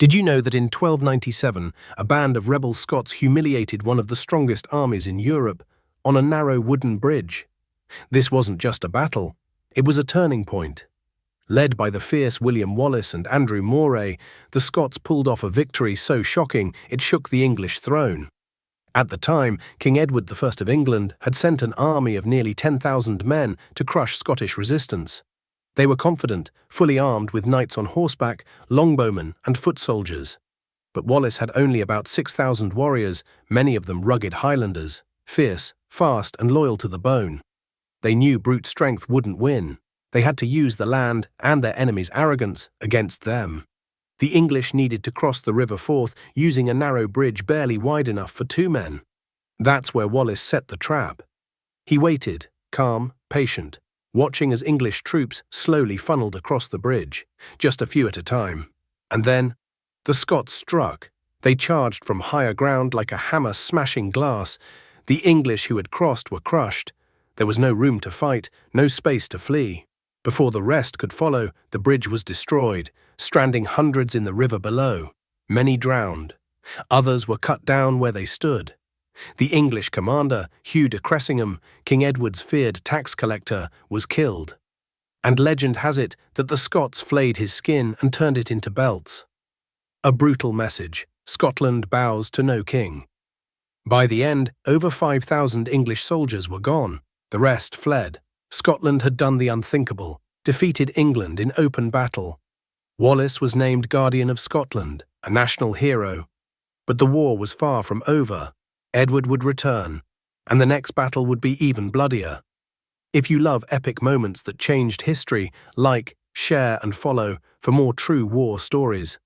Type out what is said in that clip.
Did you know that in 1297, a band of rebel Scots humiliated one of the strongest armies in Europe on a narrow wooden bridge? This wasn't just a battle, it was a turning point. Led by the fierce William Wallace and Andrew Moray, the Scots pulled off a victory so shocking it shook the English throne. At the time, King Edward I of England had sent an army of nearly 10,000 men to crush Scottish resistance. They were confident, fully armed with knights on horseback, longbowmen and foot soldiers. But Wallace had only about 6,000 warriors, many of them rugged Highlanders, fierce, fast and loyal to the bone. They knew brute strength wouldn't win. They had to use the land and their enemies' arrogance against them. The English needed to cross the River Forth using a narrow bridge barely wide enough for 2 men. That's where Wallace set the trap. He waited, calm, patient, watching as English troops slowly funneled across the bridge, just a few at a time. And then, the Scots struck. They charged from higher ground like a hammer smashing glass. The English who had crossed were crushed. There was no room to fight, no space to flee. Before the rest could follow, the bridge was destroyed, stranding hundreds in the river below. Many drowned. Others were cut down where they stood. The English commander, Hugh de Cressingham, King Edward's feared tax collector, was killed. And legend has it that the Scots flayed his skin and turned it into belts. A brutal message: Scotland bows to no king. By the end, over 5,000 English soldiers were gone. The rest fled. Scotland had done the unthinkable, defeated England in open battle. Wallace was named Guardian of Scotland, a national hero. But the war was far from over. Edward would return, and the next battle would be even bloodier. If you love epic moments that changed history, like, share and follow for more true war stories.